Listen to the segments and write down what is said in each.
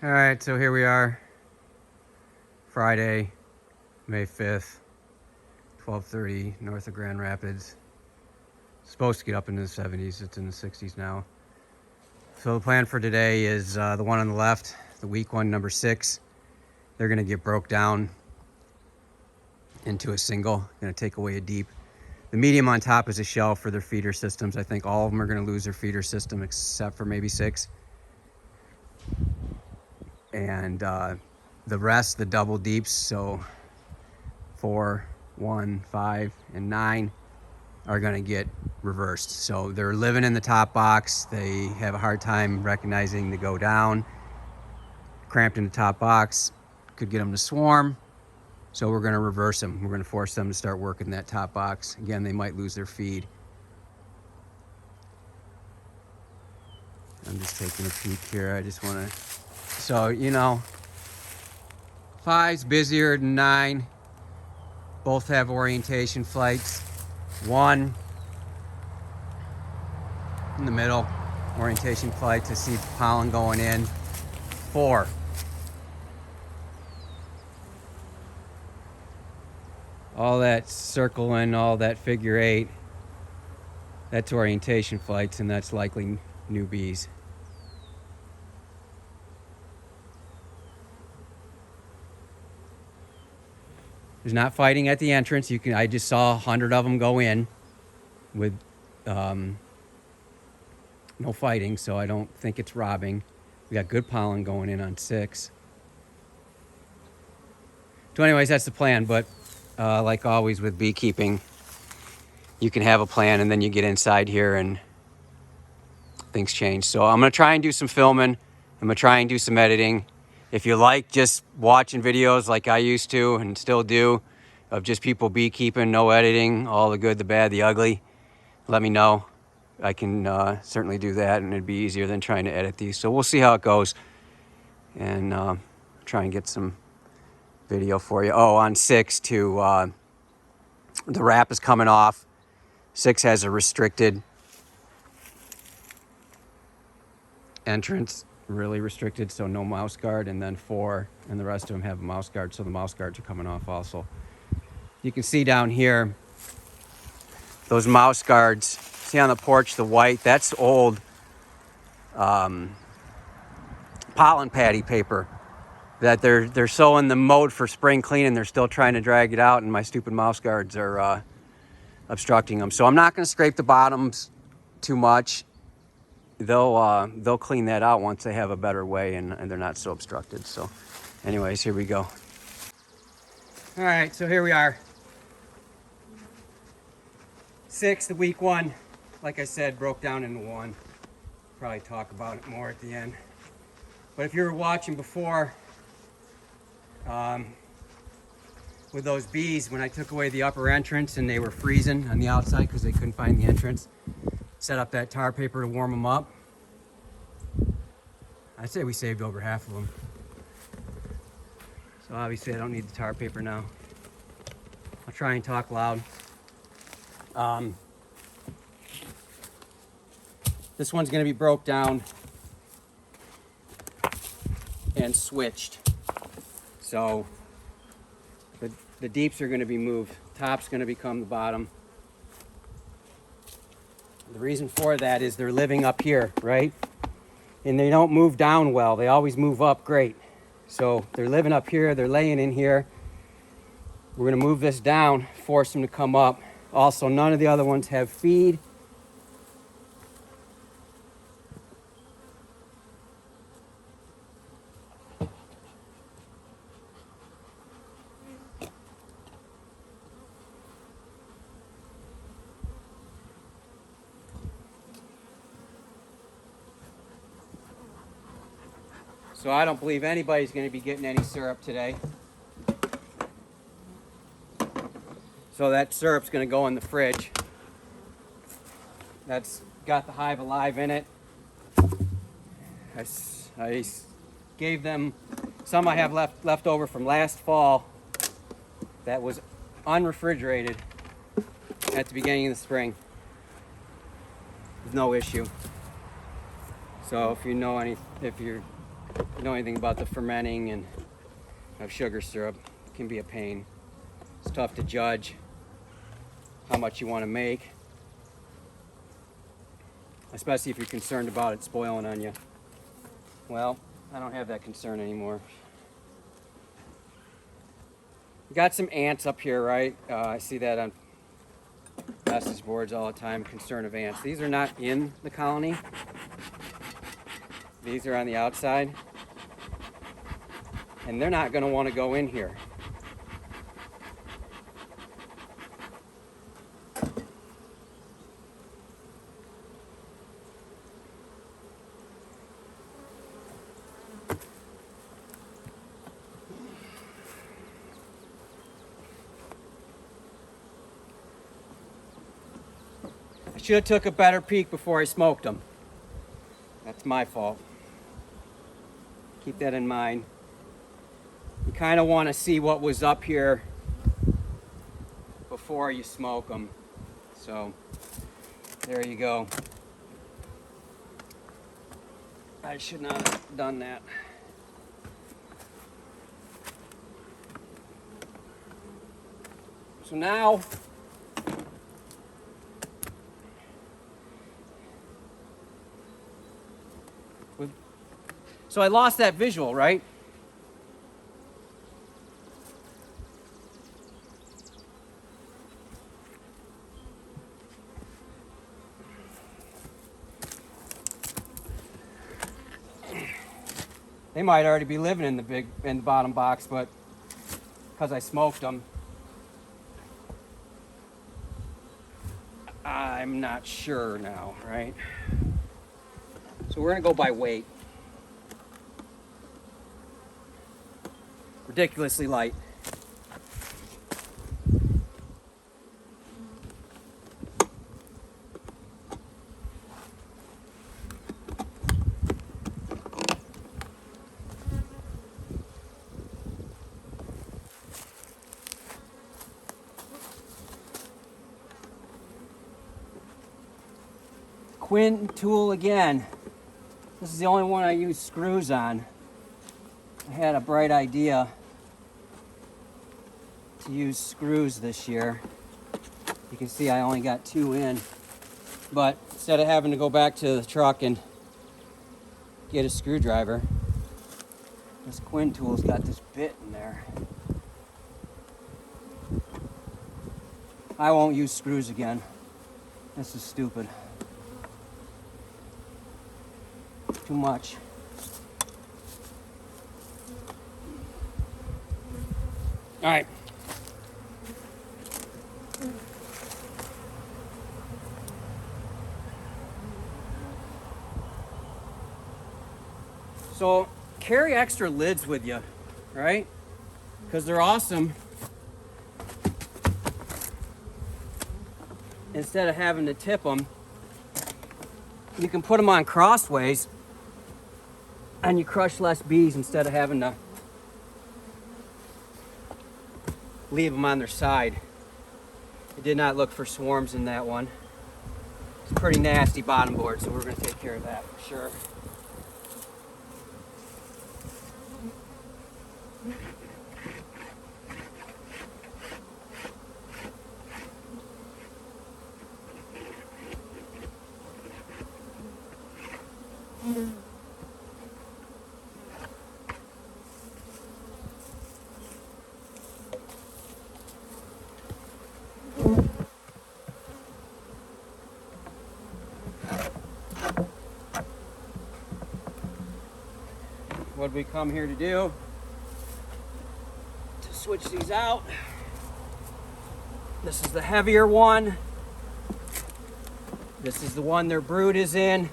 All right, so here we are, Friday, May 5th, 12:30, north of Grand Rapids. Supposed to get up into the 70s, it's in the 60s now. So the plan for today is the one on the left, the weak one, number 6. They're gonna get broke down into a single, gonna take away a deep. The medium on top is a shell for their feeder systems. I think all of them are gonna lose their feeder system except for maybe 6. And the rest, the double deeps, so 4, 1, 5, and 9 are going to get reversed. So they're living in the top box. They have a hard time recognizing to go down. Cramped in the top box could get them to swarm. So we're going to reverse them. We're going to force them to start working that top box. Again, they might lose their feed. I'm just taking a peek here. I just want to, so, you know, 5's busier than 9. Both have orientation flights. 1 in the middle, orientation flight to see pollen going in. 4. All that circling, all that figure 8, that's orientation flights, and that's likely new bees. There's not fighting at the entrance. I just saw 100 of them go in with no fighting, so I don't think it's robbing. We got good pollen going in on 6. So anyways, that's the plan, but like always with beekeeping, you can have a plan and then you get inside here and things change. So I'm gonna try and do some filming. I'm gonna try and do some editing. If you like just watching videos like I used to and still do, of just people beekeeping, no editing, all the good, the bad, the ugly, let me know. I can certainly do that, and it'd be easier than trying to edit these. So we'll see how it goes, and try and get some video for you. Oh, on 6 too, the wrap is coming off. 6 has a restricted entrance, really restricted, so no mouse guard, and then 4 and the rest of them have a mouse guard, so the mouse guards are coming off also. You can see down here those mouse guards. See on the porch the white, that's old pollen patty paper that they're so in the mode for spring cleaning, they're still trying to drag it out, and my stupid mouse guards are obstructing them. So I'm not going to scrape the bottoms too much. They'll clean that out once they have a better way and they're not so obstructed. So anyways, here we go. All right, so here we are. 6, the weak one, like I said, broke down into 1. Probably talk about it more at the end. But if you were watching before, with those bees, when I took away the upper entrance and they were freezing on the outside because they couldn't find the entrance, set up that tar paper to warm them up. I'd say we saved over half of them. So obviously I don't need the tar paper now. I'll try and talk loud. This one's going to be broke down and switched. So the deeps are going to be moved. Top's going to become the bottom. The reason for that is they're living up here, right? And they don't move down well. They always move up great. So they're living up here. They're laying in here. We're going to move this down, force them to come up. Also, none of the other ones have feed. So I don't believe anybody's going to be getting any syrup today. So that syrup's going to go in the fridge. That's got the Hive Alive in it. I gave them some I have left over from last fall that was unrefrigerated at the beginning of the spring. With no issue. So if you know if you're you know anything about the fermenting and of sugar syrup, it can be a pain. It's tough to judge how much you want to make, especially if you're concerned about it spoiling on you. Well, I don't have that concern anymore. Got some ants up here, right? I see that on message boards all the time, concern of ants. These are not in the colony. These are on the outside. And they're not going to want to go in here. I should have took a better peek before I smoked them. That's my fault. Keep that in mind. You kind of want to see what was up here before you smoke them. So there you go. I should not have done that. So now so I lost that visual, right? They might already be living in the bottom box, but because I smoked them, I'm not sure now, right? So we're gonna go by weight. Ridiculously light. Quint tool again. This is the only one I use screws on. I had a bright idea to use screws this year. You can see I only got 2 in, but instead of having to go back to the truck and get a screwdriver, this Quint tool's got this bit in there. I won't use screws again. This is stupid. Too much. All right. So carry extra lids with you, right? Because they're awesome. Instead of having to tip them, you can put them on crossways and you crush less bees instead of having to leave them on their side. I did not look for swarms in that one. It's a pretty nasty bottom board, so we're going to take care of that for sure. What we come here to do, to switch these out. This is the heavier one. This is the one their brood is in.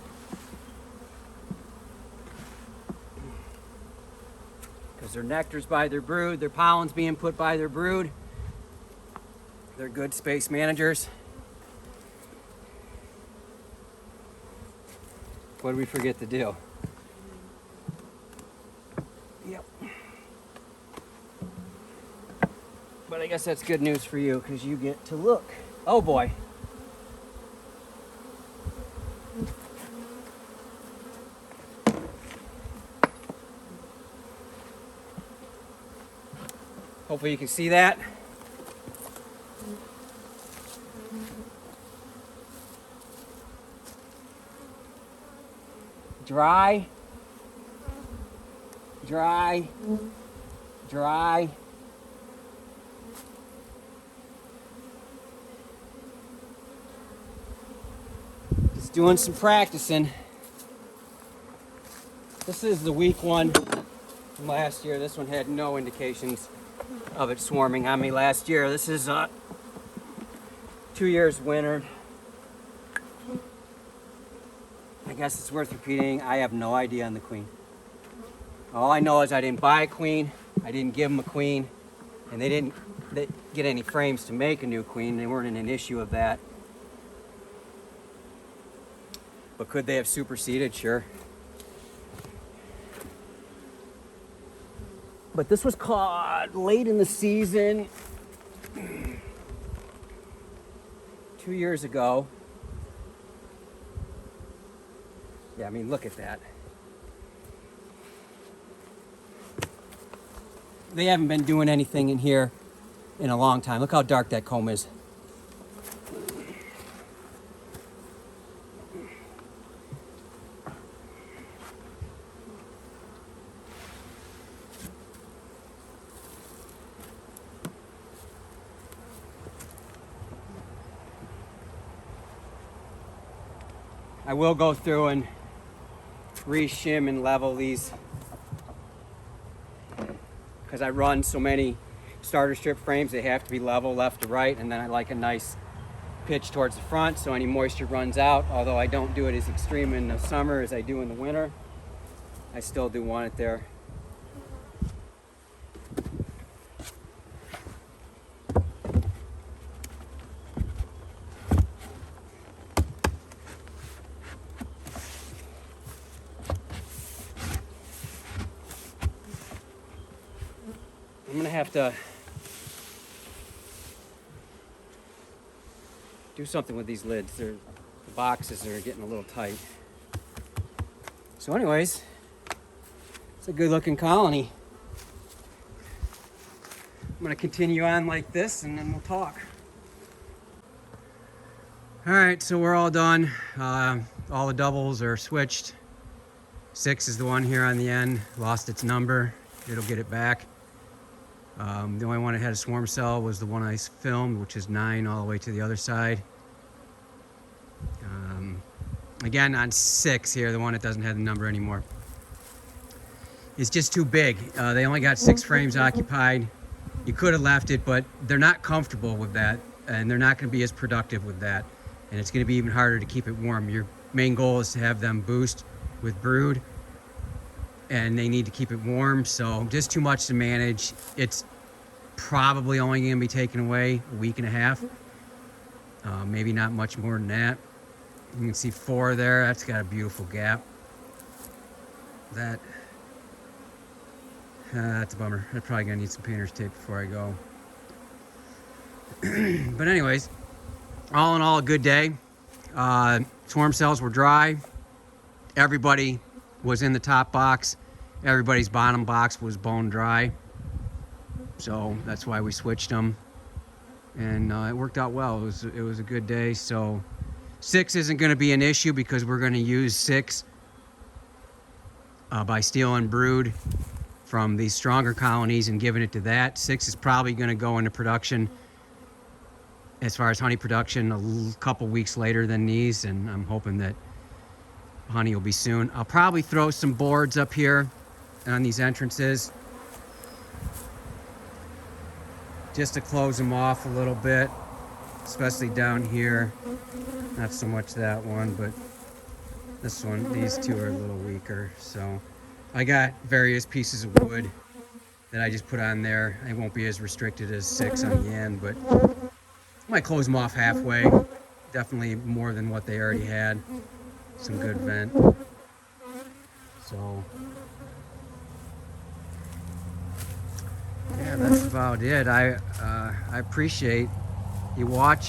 Because their nectar's by their brood, their pollen's being put by their brood. They're good space managers. What did we forget to do? Yep. But I guess that's good news for you because you get to look. Oh boy. Hopefully you can see that. Dry, dry, dry. Just doing some practicing. This is the weak one from last year. This one had no indications of it swarming on me last year. This is 2 years winter. I guess it's worth repeating. I have no idea on the queen. All I know is I didn't buy a queen. I didn't give them a queen. And they didn't get any frames to make a new queen. They weren't in an issue of that. But could they have superseded? Sure. But this was caught late in the season 2 years ago. Yeah, I mean, look at that. They haven't been doing anything in here in a long time. Look how dark that comb is. I will go through and re-shim and level these because I run so many starter strip frames. They have to be level left to right, and then I like a nice pitch towards the front so any moisture runs out. Although I don't do it as extreme in the summer as I do in the winter, I still do want it there. I'm gonna have to do something with these lids. The boxes are getting a little tight. So anyways, it's a good looking colony. I'm gonna continue on like this and then we'll talk. All right, so we're all done. All the doubles are switched. 6 is the one here on the end, lost its number. It'll get it back. The only one that had a swarm cell was the one I filmed, which is 9 all the way to the other side. Again, on 6 here, the one that doesn't have the number anymore, it's just too big. They only got 6 frames occupied. You could have left it, but they're not comfortable with that, and they're not going to be as productive with that. And it's going to be even harder to keep it warm. Your main goal is to have them boost with brood, and they need to keep it warm, so just too much to manage. It's probably only going to be taken away a week and a half, maybe not much more than that. You can see 4 there. That's got a beautiful gap. That's a bummer. I'm probably going to need some painter's tape before I go. But anyways, all in all, a good day. Swarm cells were dry. Everybody was in the top box. Everybody's bottom box was bone dry. So that's why we switched them. And it worked out well. It was a good day. So 6 isn't going to be an issue because we're going to use 6 by stealing brood from these stronger colonies and giving it to that. 6 is probably going to go into production, as far as honey production, a couple weeks later than these, and I'm hoping that honey will be soon. I'll probably throw some boards up here on these entrances just to close them off a little bit, especially down here. Not so much that one, but this one, these 2 are a little weaker. So I got various pieces of wood that I just put on there. I won't be as restricted as 6 on the end, but I might close them off halfway. Definitely more than what they already had. Some good vent. So yeah, that's about it. I appreciate you watching.